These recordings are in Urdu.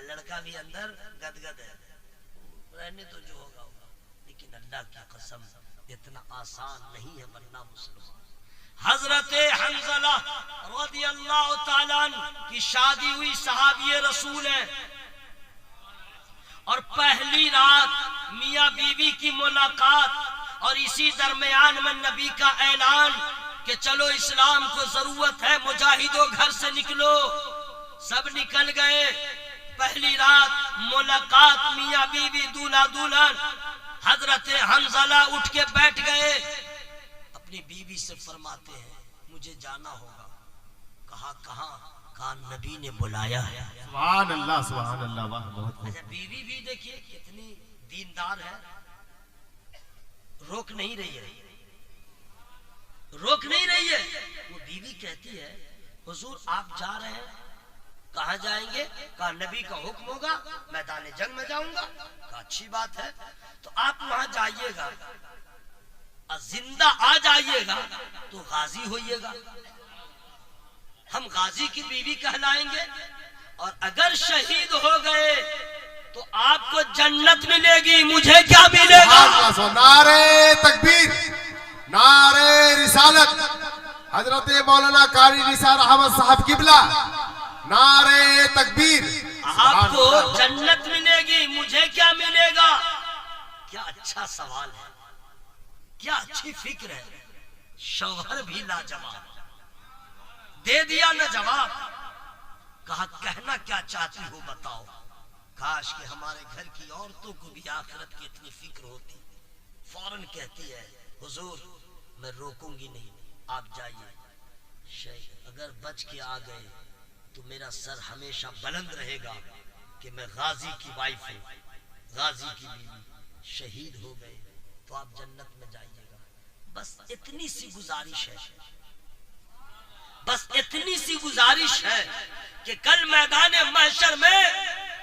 لڑکا بھی اندر گدگد ہے، رہنے تو جو ہوگا ہوگا، لیکن اللہ کی قسم اتنا آسان نہیں ہے بننا مسلمان۔ حضرت حنظلہ رضی اللہ تعالیٰ عنہ کی شادی ہوئی، صحابی رسول ہے، اور پہلی رات میاں بیوی کی ملاقات، اور اسی درمیان میں نبی کا اعلان کہ چلو اسلام کو ضرورت ہے، مجاہدوں گھر سے نکلو۔ سب نکل گئے۔ پہلی رات ملاقات میاں بیوی دولہا دلہن۔ حضرت حنظلہ اٹھ کے بیٹھ گئے، اپنی بیوی سے فرماتے ہیں مجھے جانا ہوگا۔ کہا کہاں؟ کہا نبی نے بلایا ہے۔ سبحان اللہ سبحان اللہ، واہ بہت خوب۔ اچھا بیوی بھی دیکھیے کتنی دیندار ہے، روک نہیں رہی ہے، روک نہیں رہی ہے۔ وہ بیوی کہتی ہے حضور آپ جا رہے ہیں، کہاں جائیں گے؟ کہا نبی کا حکم ہوگا میدان جنگ میں جاؤں گا۔ کہا اچھی بات ہے، تو آپ وہاں جائیے گا، زندہ آ جائیے گا تو غازی ہوئیے گا، ہم غازی کی بیوی کہلائیں گے، اور اگر شہید ہو گئے تو آپ کو جنت ملے گی، مجھے کیا ملے گا؟ نعرہ تکبیر، نعرہ رسالت، حضرت مولانا قاری نثار احمد صاحب قبلہ، نعرہ تکبیر۔ آپ کو جنت ملے گی، مجھے کیا ملے گا؟ کیا اچھا سوال ہے، کیا اچھی فکر ہے۔ شوہر بھی لاجواب، دے دیا نہ جواب۔ کہا کہنا کیا چاہتی ہو بتاؤ۔ کاش کہ ہمارے گھر کی عورتوں کو بھی آخرت کی اتنی فکر ہوتی۔ فوراً کہتی ہے حضور میں روکوں گی نہیں، آپ جائیے، اگر بچ کے آ گئے تو میرا سر ہمیشہ بلند رہے گا کہ میں غازی کی وائف ہوں، غازی کی بیوی، شہید ہو گئے تو آپ جنت میں جائیے گا۔ بس اتنی سی گزارش ہے، بس اتنی سی گزارش ہے کہ کل میدان محشر میں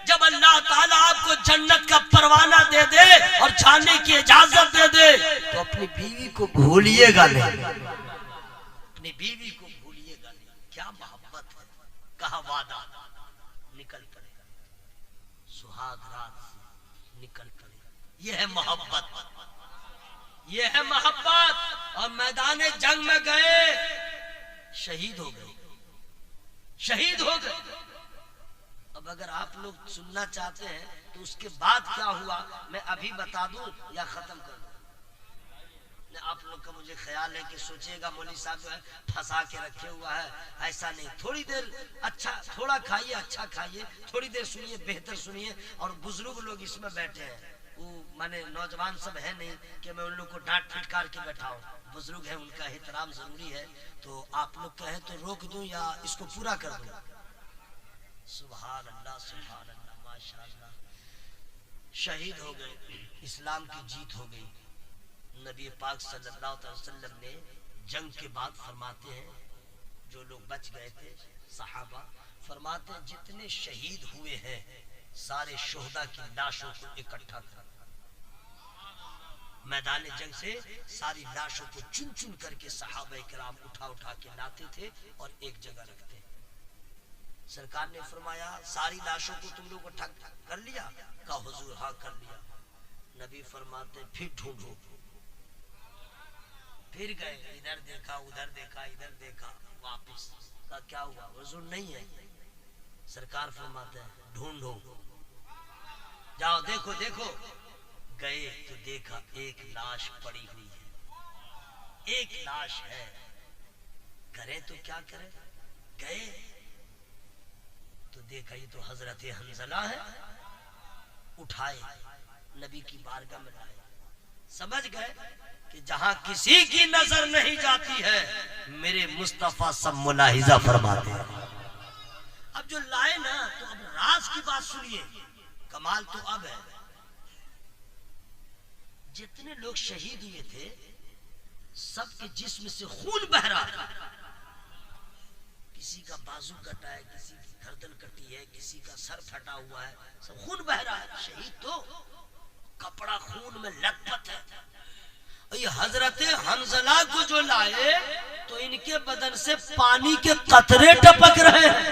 جب اللہ تعالیٰ آپ کو جنت کا پروانہ دے دے اور جانے کی اجازت دے دے تو اپنی بیوی کو بھولیے گا نہیں، اپنی بیوی کو بھولیے گا نہیں۔ کیا محبت ہے، کہا وعدہ، نکل پڑے گا، سہاگ رات سے نکل پڑے گا۔ یہ ہے محبت، یہ ہے محبت۔ اور میدان جنگ میں گئے، شہید ہو گئے، شہید ہو گئے۔ اب اگر آپ لوگ سننا چاہتے ہیں تو اس کے بعد کیا ہوا میں ابھی بتا دوں یا ختم کر دوں؟ آپ لوگ کا مجھے خیال ہے کہ سوچے گا مولوی صاحب جو ہے پھنسا کے رکھے ہوا ہے، ایسا نہیں۔ تھوڑی دیر اچھا تھوڑا کھائیے، اچھا کھائیے، تھوڑی دیر سنیے، بہتر سنیے۔ اور بزرگ لوگ اس میں بیٹھے ہیں، وہ مانے نوجوان سب ہے نہیں کہ میں ان لوگ کو ڈانٹ پھٹکار کے بیٹھاؤں، بزرگ ہے ان کا احترام ضروری ہے۔ تو آپ لوگ کہیں تو روک دوں یا اس کو پورا کر دوں؟ سبحان اللہ سبحان اللہ، ماشاءاللہ۔ شہید ہو گئے، اسلام کی جیت ہو گئی۔ نبی پاک صلی اللہ علیہ وسلم نے جنگ کے بعد فرماتے ہیں، جو لوگ بچ گئے تھے صحابہ، فرماتے ہیں جتنے شہید ہوئے ہیں سارے شہداء کی لاشوں کو اکٹھا کر میدان جنگ سے ساری لاشوں کو چن چن کر کے صحابہ کرام اٹھا اٹھا کے لاتے تھے اور ایک جگہ رکھتے۔ سرکار نے فرمایا ساری لاشوں کو تم لوگ اٹھا کر لیا؟ کہا حضور ہاں کر لیا۔ نبی فرماتے پھر ڈھونڈو، پھر گئے، ادھر دیکھا ادھر دیکھا ادھر دیکھا، واپس کہا کیا ہوا؟ حضور نہیں ہے۔ سرکار فرماتے ہیں ڈھونڈو، جاؤ دیکھو دیکھو۔ گئے تو دیکھا ایک لاش پڑی ہوئی ہے، ایک لاش ہے، کرے تو کیا کرے؟ گئے تو دیکھا یہ تو حضرت حنظلہ ہے، اٹھائے نبی کی بارگاہ میں لائے۔ سمجھ گئے کہ جہاں کسی کی نظر نہیں جاتی ہے میرے مصطفیٰ سب ملاحظہ فرماتے ہیں۔ اب جو لائے نا تو اب راز کی بات سنیے، کمال تو اب ہے۔ جتنے لوگ شہید ہوئے تھے سب کے جسم سے خون بہ رہا تھا، کسی کا بازو کٹا ہے، کسی کی گردن کٹی ہے، کسی کا سر پھٹا ہوا ہے، سب خون بہ رہا ہے۔ شہید تو کپڑا خون میں لت پت ہے۔ یہ حضرت حنظلہ کو جو لائے تو ان کے بدن سے پانی کے قطرے ٹپک رہے ہیں۔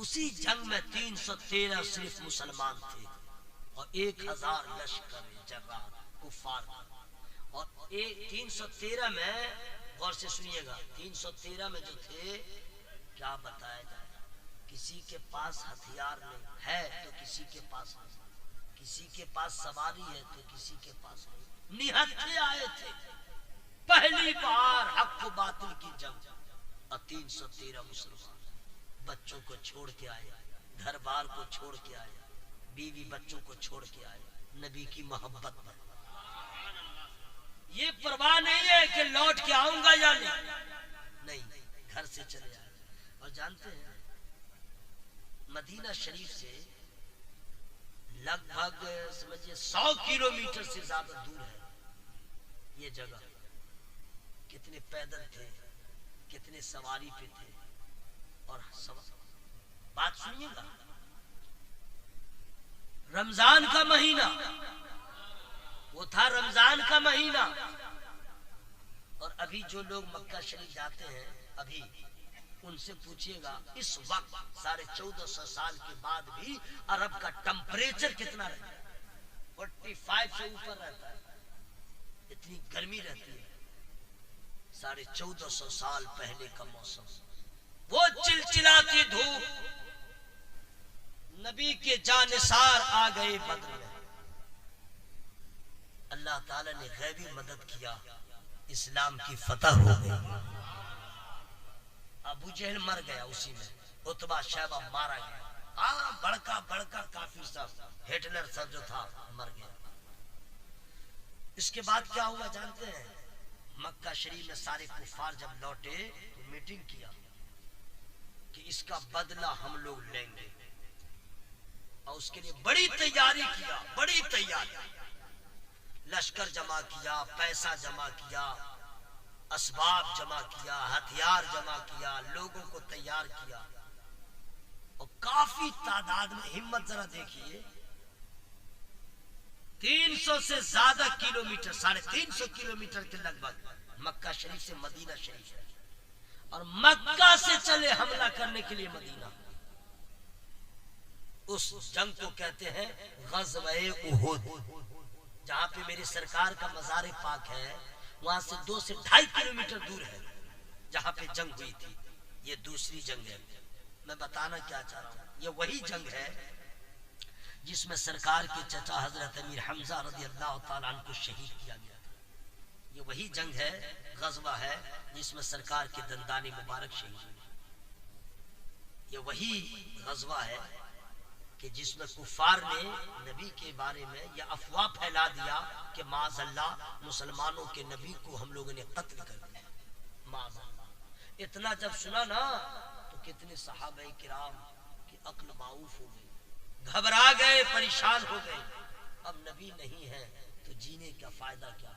اسی جنگ میں 313 صرف مسلمان تھے اور 1000 لشکر جرار کفار کا. اور 313 میں غور سے سنیے گا، 313 میں جو تھے کیا بتایا جائے، کسی کے پاس ہتھیار نہیں ہے تو کسی کے پاس نہیں، کسی کے پاس سواری ہے تو کسی کے پاس نہیں، نہتے آئے تھے پہلی بار حق و باطل کی جنگ. اور 313 مسلمان بچوں کو چھوڑ کے آئے، گھر بار کو چھوڑ کے آئے، بیوی بچوں کو چھوڑ کے آئے، نبی کی محبت میں. یہ پرواہ نہیں ہے کہ لوٹ کے آؤں گا یا نہیں، گھر سے چلے آئے. اور جانتے ہیں مدینہ شریف سے لگ بھگ سمجھے 100 کلومیٹر سے زیادہ دور ہے یہ جگہ. کتنے پیدل تھے، کتنے سواری پہ تھے. اور بات سنیے گا، رمضان کا مہینہ وہ تھا، رمضان کا مہینہ. اور ابھی جو لوگ مکہ شریف جاتے ہیں ابھی ان سے پوچھیے گا اس وقت 1450 سال کے بعد بھی عرب کا ٹمپریچر کتنا رہتا ہے؟ 45 سے اوپر رہتا ہے، اتنی گرمی رہتی ہے. 1450 سال پہلے کا موسم، وہ چلچلاتی دھوپ. نبی کے جانثار آ گئے بدر میں. اللہ تعالی نے غیبی مدد کیا، اسلام کی فتح ہو گئی. ابو جہل مر گیا اسی میں، عتبہ شیبہ مارا گیا. ہاں بڑکا کافر سب، ہٹلر سب جو تھا مر گیا. اس کے بعد کیا ہوا جانتے ہیں؟ مکہ شریف میں سارے کفار جب لوٹے تو میٹنگ کیا کہ اس کا بدلہ ہم لوگ لیں گے. اور اس کے لیے بڑی تیاری کیا، بڑی تیاری، لشکر جمع کیا، پیسہ جمع کیا، اسباب جمع کیا، ہتھیار جمع کیا، لوگوں کو تیار کیا. اور کافی تعداد میں، ہمت ذرا دیکھیے، 300 سے زیادہ کلومیٹر، 350 کلومیٹر کے لگ بھگ مکہ شریف سے مدینہ شریف ہے. اور مکہ سے چلے حملہ کرنے کے لیے مدینہ. اس جنگ کو کہتے ہیں غزوہ احد. جہاں پہ میری سرکار کا مزار پاک ہے وہاں سے 2 سے 2.5 کلومیٹر دور ہے جہاں پہ جنگ ہوئی تھی. یہ دوسری جنگ ہے. میں بتانا کیا چاہ رہا ہوں، یہ وہی جنگ ہے جس میں سرکار کے چچا حضرت امیر حمزہ رضی اللہ تعالیٰ عنہ کو شہید کیا گیا تھا. یہ وہی جنگ ہے، غزوہ ہے جس میں سرکار کے دندان مبارک شہید ہوئے. یہ وہی غزوہ ہے کہ جس میں کفار نے نبی کے بارے میں یہ افواہ پھیلا دیا کہ معاذ اللہ مسلمانوں کے نبی کو ہم لوگوں نے قتل کر دیا. معاذ اللہ. اتنا جب سنا نا تو کتنے صحابہ کرام کی عقل معوف ہو گئی، گھبرا گئے، پریشان ہو گئے. اب نبی نہیں ہے تو جینے کا فائدہ کیا؟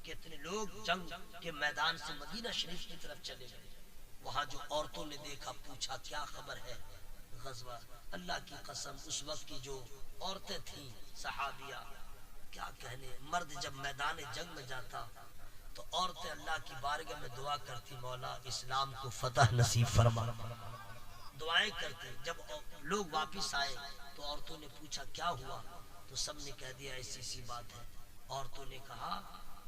کتنے لوگ جنگ کے میدان سے مدینہ شریف کی طرف چلے گئے. وہاں جو عورتوں نے دیکھا، پوچھا کیا خبر ہے. غزوہ، اللہ کی قسم اس وقت کی جو عورتیں تھیں صحابیہ، کیا کہنے. مرد جب میدان جنگ میں جاتا تو عورتیں اللہ کی بارگاہ میں دعا کرتی، مولا اسلام کو فتح نصیب فرما. دعائیں کرتے. جب لوگ واپس آئے تو عورتوں نے پوچھا کیا ہوا تو سب نے کہہ دیا ایسی سی بات ہے. عورتوں نے کہا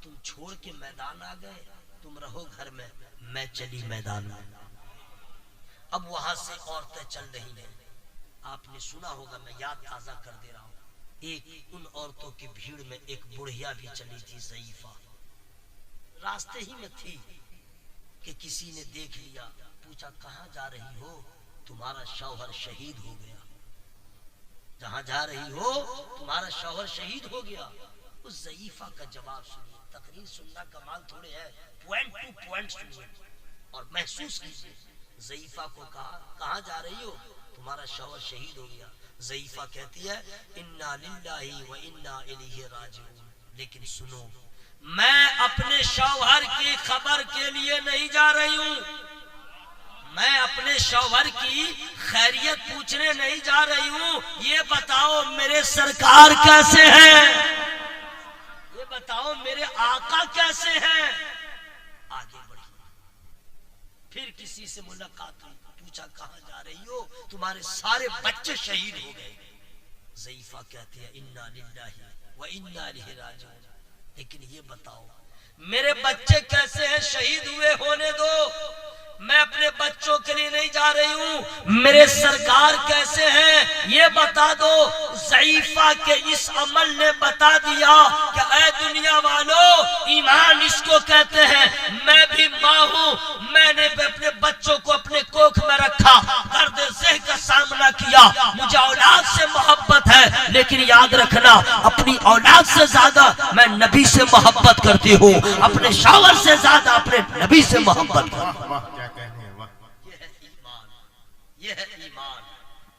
تم چھوڑ کے میدان آ گئے، تم رہو گھر میں، میں چلی میدان میں. اب وہاں سے عورتیں چل رہی ہیں. آپ نے سنا ہوگا، میں یاد تازہ کر دے رہا ہوں. ایک ان عورتوں کی بھیڑ میں ایک بڑھیا بھی چلی تھی، ضعیفہ، راستے ہی میں تھی کہ کسی نے دیکھ لیا. پوچھا کہاں جا رہی ہو؟ تمہارا شوہر شہید ہو گیا. جہاں جا رہی ہو تمہارا شوہر شہید ہو گیا. اس ضعیفہ کا جواب سنیے. تقریر سننا کمال تھوڑے ہے، پوائنٹ ٹو پوائنٹ سنیے اور محسوس کیجیے. ضعیفہ کو کہا کہاں جا رہی ہو؟ تمہارا شوہر شہید ہو گیا. ضعیفہ کہتی ہے انا للہ و انا الیہ راجعون. لیکن سنو، میں اپنے شوہر کی خبر کے لیے نہیں جا رہی ہوں، میں اپنے شوہر کی خیریت پوچھنے نہیں جا رہی ہوں. یہ بتاؤ میرے سرکار کیسے ہیں، یہ بتاؤ میرے آقا کیسے ہیں. آگے بڑھی، پھر کسی سے ملاقات ہوئی، پوچھا کہاں جا رہی ہو؟ تمہارے سارے بچے شہید ہو گئے. ضعیفہ کہتے ہیں انا للہ و انا الیہ راجعون. لیکن یہ بتاؤ میرے بچے کیسے ہیں؟ شہید ہوئے ہونے دو، میں اپنے بچوں کے لیے نہیں جا رہی ہوں. میرے سرکار کیسے ہیں یہ بتا دو. ضعیفہ کے اس عمل نے بتا دیا کہ اے دنیا والو، ایمان اس کو کہتے ہیں. میں بھی ماں ہوں، میں نے بھی اپنے بچوں کو اپنے کوکھ میں رکھا، درد ذہ کا سامنا کیا. مجھے اولاد سے محبت ہے، لیکن یاد رکھنا اپنی اولاد سے زیادہ میں نبی سے محبت کرتی ہوں، اپنے شوہر سے زیادہ اپنے نبی سے محبت کرتی ہوں. واہ کیا کہنے ہیں، واہ. یہ ہے ایمان، یہ ہے ایمان.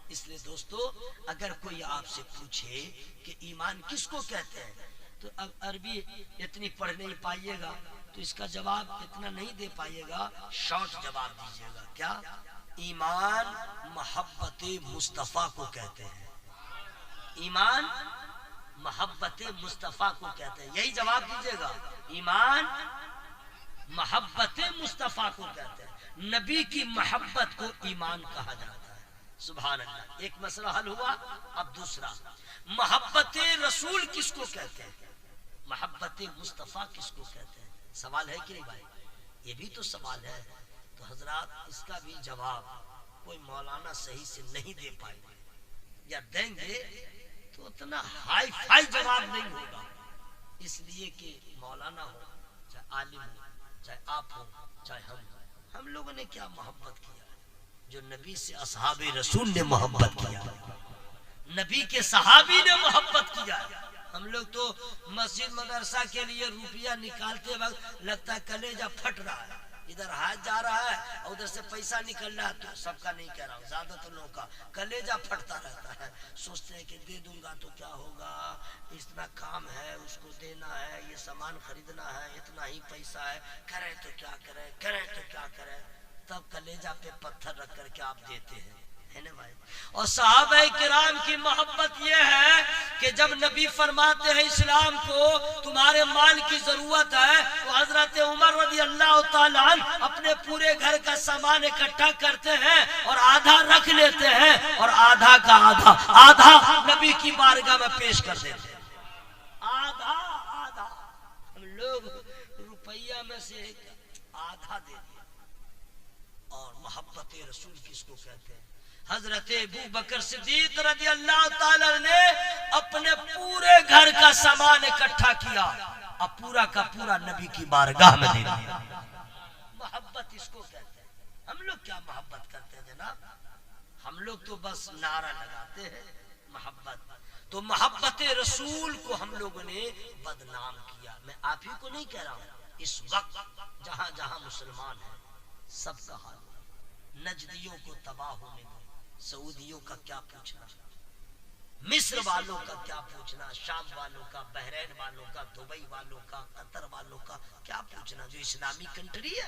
اس لیے دوستو اگر کوئی آپ سے پوچھے کہ ایمان کس کو کہتے ہیں تو اب عربی اتنی پڑھ نہیں پائیے گا تو اس کا جواب اتنا نہیں دے پائیے گا. شارٹ جواب دیجیے گا. کیا؟ ایمان محبت مصطفیٰ کو کہتے ہیں. ایمان محبت مصطفیٰ کو کہتے ہیں. یہی جواب دیجیے گا. ایمان محبت مصطفیٰ کو کہتے ہیں. نبی کی محبت کو ایمان کہا جاتا ہے. سبحان اللہ. ایک مسئلہ حل ہوا. اب دوسرا، محبت رسول کس کو کہتے ہیں؟ محبت مصطفیٰ کس کو کہتے ہیں؟ سوال ہے کہ نہیں بھائی؟ یہ بھی تو سوال ہے. تو حضرات اس کا بھی جواب کوئی مولانا صحیح سے نہیں دے پائے گا، یا دیں گے تو اتنا ہائی فائی جواب نہیں ہوگا. اس لیے کہ مولانا ہو چاہے عالم ہو چاہے آپ ہو چاہے ہم لوگوں نے کیا محبت کیا؟ جو نبی سے اصحاب رسول نے محبت کیا، نبی کے صحابی نے محبت کیا. ہم لوگ تو مسجد مدرسہ کے لیے روپیہ نکالتے وقت لگتا ہے کلیجہ پھٹ رہا ہے. ادھر ہاتھ جا رہا ہے اور ادھر سے پیسہ نکل رہا ہے. تو سب کا نہیں کہہ رہا ہوں، زیادہ تر لوگوں کا کلیجہ پھٹتا رہتا ہے. سوچتے ہیں کہ دے دوں گا تو کیا ہوگا، اتنا کام ہے، اس کو دینا ہے، یہ سامان خریدنا ہے، اتنا ہی پیسہ ہے، کریں تو کیا کریں، کریں تو کیا کریں. تب کلیجہ پہ پتھر رکھ کر کے آپ دیتے ہیں، ہے نا بھائی. اور صحابہ کرام کی محبت یہ ہے کہ جب نبی فرماتے ہیں اسلام کو تمہارے مال کی ضرورت ہے تو حضرت عمر رضی اللہ تعالیٰ عنہ اپنے پورے گھر کا سامان اکٹھا کرتے ہیں اور آدھا رکھ لیتے ہیں اور آدھا کا آدھا نبی کی بارگاہ میں پیش کر دیتے ہیں. آدھا ہم لوگ روپیہ میں سے آدھا دے دیا. اور محبت رسول کس کو کہتے ہیں؟ حضرت ابو بکر صدیق رضی اللہ تعالی نے اپنے پورے گھر کا سامان اکٹھا کیا اور پورا کا پورا نبی کی بارگاہ میں دے دیا. محبت اس کو کہتے ہیں. ہم لوگ کیا محبت کرتے ہیں جناب؟ ہم لوگ تو بس نعرہ لگاتے ہیں محبت. تو محبت رسول کو ہم لوگوں نے بدنام کیا. میں آپ ہی کو نہیں کہہ رہا ہوں، اس وقت جہاں جہاں مسلمان ہیں سب کا حال. نجدیوں کو تباہ ہونے دو، سعودیوں کا کیا پوچھنا، مصر والوں کا کیا پوچھنا، شام والوں کا، بحرین والوں کا، دبئی والوں کا، قطر والوں کا کیا پوچھنا. جو اسلامی کنٹری ہے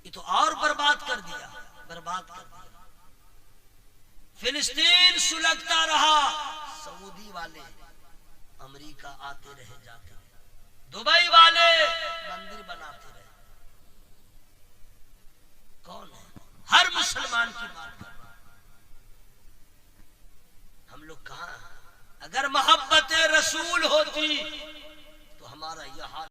یہ تو اور برباد کر دیا، برباد کر دیا. فلسطین سلگتا رہا، سعودی والے امریکہ آتے رہے جاتے رہے، دبئی والے مندر بناتے رہے. کون ہے؟ ہر مسلمان کی بات کر رہا. ہم لوگ کہاں؟ اگر محبت رسول ہوتی تو ہمارا یہ حال